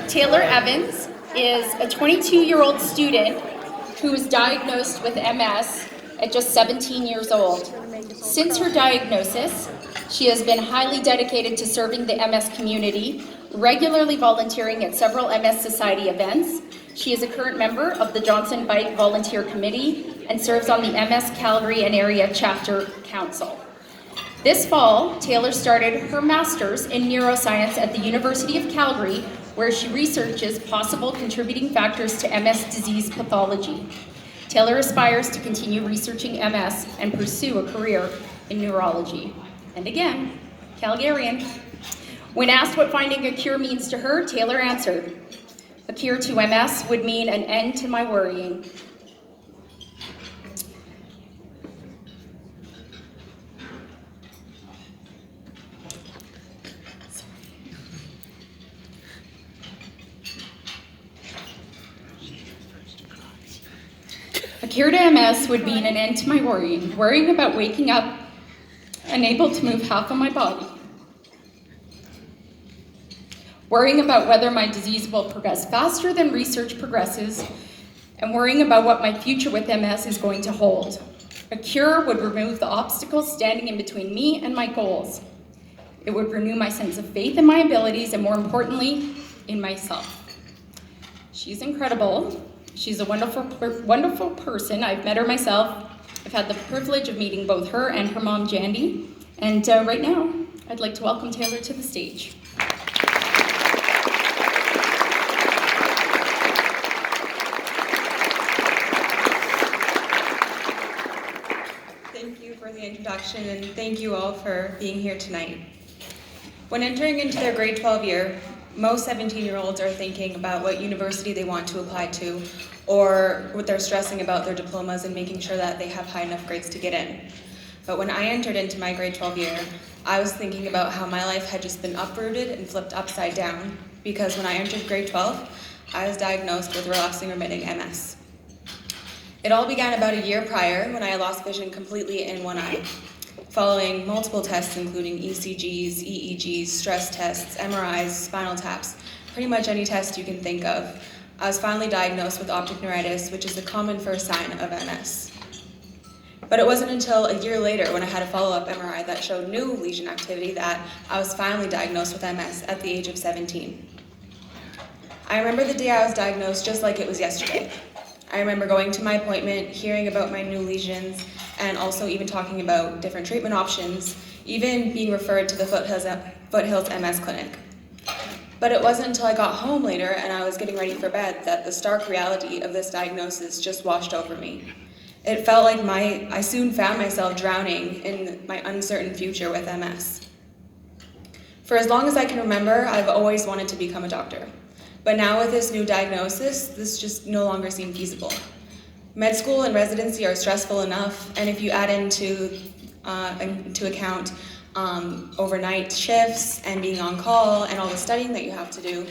Taylor Evans is a 22-year-old student who was diagnosed with MS at just 17 years old. Since her diagnosis, she has been highly dedicated to serving the MS community, regularly volunteering at several MS Society events. She is a current member of the Johnson Bike Volunteer Committee and serves on the MS Calgary and Area Chapter Council. This fall, Taylor started her master's in neuroscience at the University of Calgary, where she researches possible contributing factors to MS disease pathology. Taylor aspires to continue researching MS and pursue a career in neurology. And again, Calgarian. When asked what finding a cure means to her, Taylor answered, "A cure to MS would mean an end to my worrying." A cure to MS would mean an end to my worrying about waking up unable to move half of my body, worrying about whether my disease will progress faster than research progresses, and worrying about what my future with MS is going to hold. A cure would remove the obstacles standing in between me and my goals. It would renew my sense of faith in my abilities and, more importantly, in myself. She's incredible. She's a wonderful person. I've met her myself. I've had the privilege of meeting both her and her mom, Jandy. And right now, I'd like to welcome Taylor to the stage. Thank you for the introduction, and thank you all for being here tonight. When entering into their grade 12 year, most 17-year-olds are thinking about what university they want to apply to, or what they're stressing about their diplomas and making sure that they have high enough grades to get in. But when I entered into my grade 12 year, I was thinking about how my life had just been uprooted and flipped upside down, because when I entered grade 12, I was diagnosed with relapsing remitting MS. It all began about a year prior when I lost vision completely in one eye. Following multiple tests including ECGs, EEGs, stress tests, MRIs, spinal taps, pretty much any test you can think of, I was finally diagnosed with optic neuritis, which is a common first sign of MS. But it wasn't until a year later, when I had a follow-up MRI that showed new lesion activity, that I was finally diagnosed with MS at the age of 17. I remember the day I was diagnosed just like it was yesterday. I remember going to my appointment, hearing about my new lesions, and also even talking about different treatment options, even being referred to the Foothills MS Clinic. But it wasn't until I got home later and I was getting ready for bed that the stark reality of this diagnosis just washed over me. It felt like I soon found myself drowning in my uncertain future with MS. For as long as I can remember, I've always wanted to become a doctor. But now with this new diagnosis, this just no longer seemed feasible. Med school and residency are stressful enough, and if you add into account overnight shifts and being on call and all the studying that you have to do,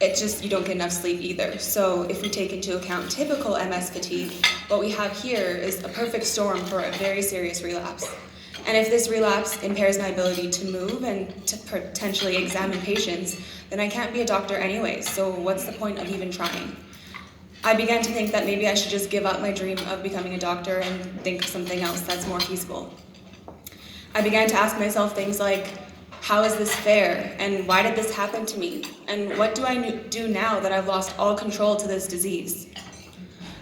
you don't get enough sleep either. So if we take into account typical MS fatigue, what we have here is a perfect storm for a very serious relapse. And if this relapse impairs my ability to move and to potentially examine patients, then I can't be a doctor anyway, so what's the point of even trying? I began to think that maybe I should just give up my dream of becoming a doctor and think of something else that's more feasible. I began to ask myself things like, how is this fair? And why did this happen to me? And what do I do now that I've lost all control to this disease?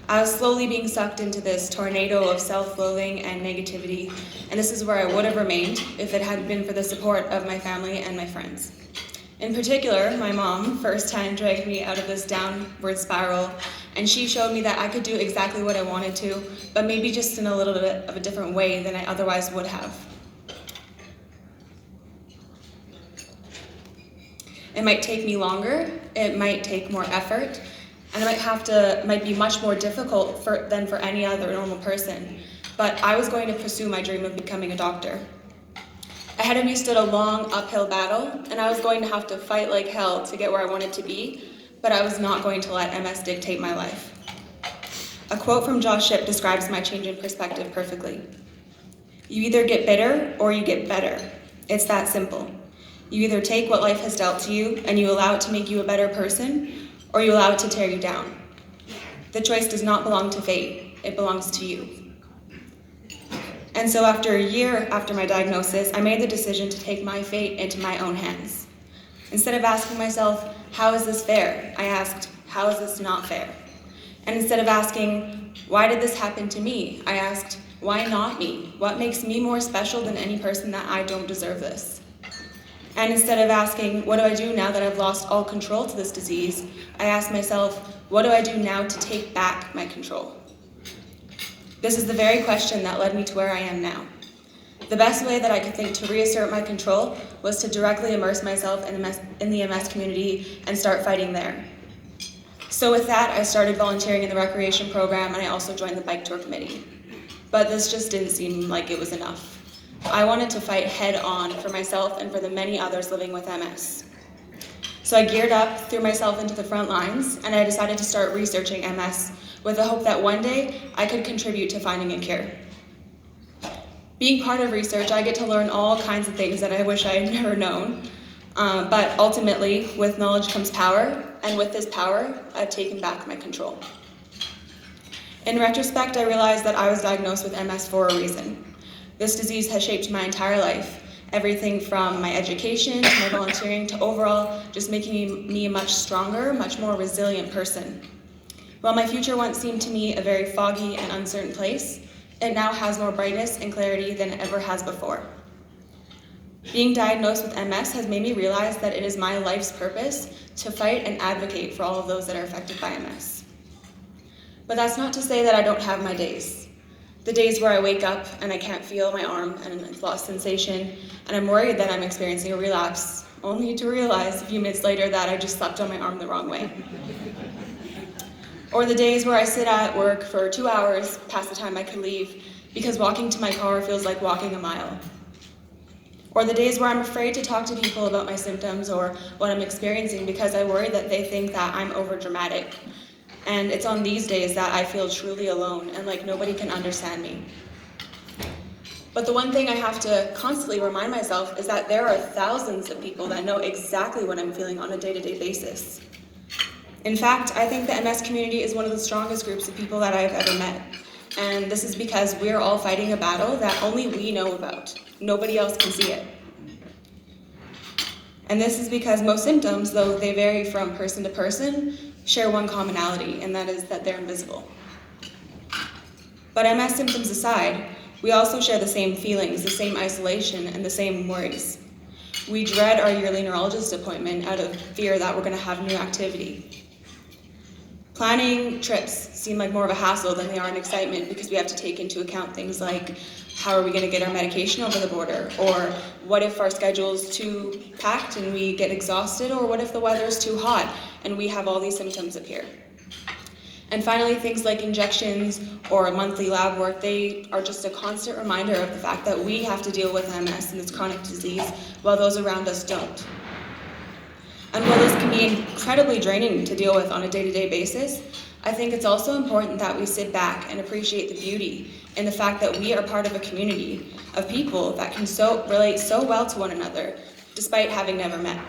I was slowly being sucked into this tornado of self-loathing and negativity, and this is where I would have remained if it hadn't been for the support of my family and my friends. In particular, my mom firsthand dragged me out of this downward spiral, and she showed me that I could do exactly what I wanted to, but maybe just in a little bit of a different way than I otherwise would have. It might take me longer, it might take more effort, and it might be much more difficult than for any other normal person, but I was going to pursue my dream of becoming a doctor. Ahead of me stood a long uphill battle, and I was going to have to fight like hell to get where I wanted to be, but I was not going to let MS dictate my life. A quote from Josh Shipp describes my change in perspective perfectly. You either get bitter or you get better. It's that simple. You either take what life has dealt to you and you allow it to make you a better person, or you allow it to tear you down. The choice does not belong to fate, it belongs to you. And so after a year after my diagnosis, I made the decision to take my fate into my own hands. Instead of asking myself, how is this fair? I asked, how is this not fair? And instead of asking, why did this happen to me? I asked, why not me? What makes me more special than any person that I don't deserve this? And instead of asking, what do I do now that I've lost all control to this disease? I asked myself, what do I do now to take back my control? This is the very question that led me to where I am now. The best way that I could think to reassert my control was to directly immerse myself in the MS community and start fighting there. So with that, I started volunteering in the recreation program, and I also joined the bike tour committee. But this just didn't seem like it was enough. I wanted to fight head on for myself and for the many others living with MS. So I geared up, threw myself into the front lines, and I decided to start researching MS with the hope that one day I could contribute to finding a cure. Being part of research, I get to learn all kinds of things that I wish I had never known. But ultimately, with knowledge comes power, and with this power, I've taken back my control. In retrospect, I realized that I was diagnosed with MS for a reason. This disease has shaped my entire life, everything from my education to my volunteering to overall just making me a much stronger, much more resilient person. While my future once seemed to me a very foggy and uncertain place, it now has more brightness and clarity than it ever has before. Being diagnosed with MS has made me realize that it is my life's purpose to fight and advocate for all of those that are affected by MS. But that's not to say that I don't have my days. The days where I wake up and I can't feel my arm and I've lost sensation, and I'm worried that I'm experiencing a relapse, only to realize a few minutes later that I just slept on my arm the wrong way. Or the days where I sit at work for 2 hours past the time I could leave because walking to my car feels like walking a mile. Or the days where I'm afraid to talk to people about my symptoms or what I'm experiencing because I worry that they think that I'm overdramatic. And it's on these days that I feel truly alone and like nobody can understand me. But the one thing I have to constantly remind myself is that there are thousands of people that know exactly what I'm feeling on a day-to-day basis. In fact, I think the MS community is one of the strongest groups of people that I've ever met. And this is because we're all fighting a battle that only we know about. Nobody else can see it. And this is because most symptoms, though they vary from person to person, share one commonality, and that is that they're invisible. But MS symptoms aside, we also share the same feelings, the same isolation, and the same worries. We dread our yearly neurologist appointment out of fear that we're going to have new activity. Planning trips seem like more of a hassle than they are an excitement because we have to take into account things like how are we going to get our medication over the border, or what if our schedule's too packed and we get exhausted, or what if the weather's too hot and we have all these symptoms appear. And finally, things like injections or monthly lab work, they are just a constant reminder of the fact that we have to deal with MS and this chronic disease while those around us don't. And while this can be incredibly draining to deal with on a day-to-day basis, I think it's also important that we sit back and appreciate the beauty in the fact that we are part of a community of people that can relate so well to one another, despite having never met.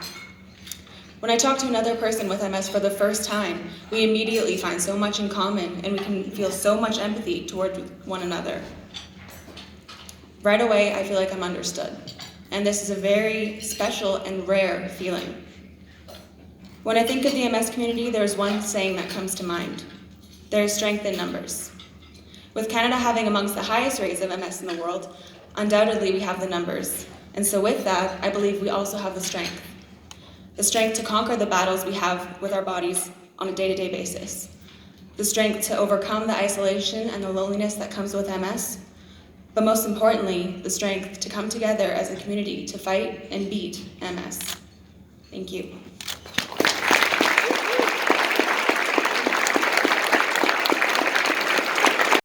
When I talk to another person with MS for the first time, we immediately find so much in common and we can feel so much empathy toward one another. Right away, I feel like I'm understood. And this is a very special and rare feeling. When I think of the MS community, there's one saying that comes to mind. There is strength in numbers. With Canada having amongst the highest rates of MS in the world, undoubtedly we have the numbers. And so with that, I believe we also have the strength. The strength to conquer the battles we have with our bodies on a day-to-day basis. The strength to overcome the isolation and the loneliness that comes with MS. But most importantly, the strength to come together as a community to fight and beat MS. Thank you.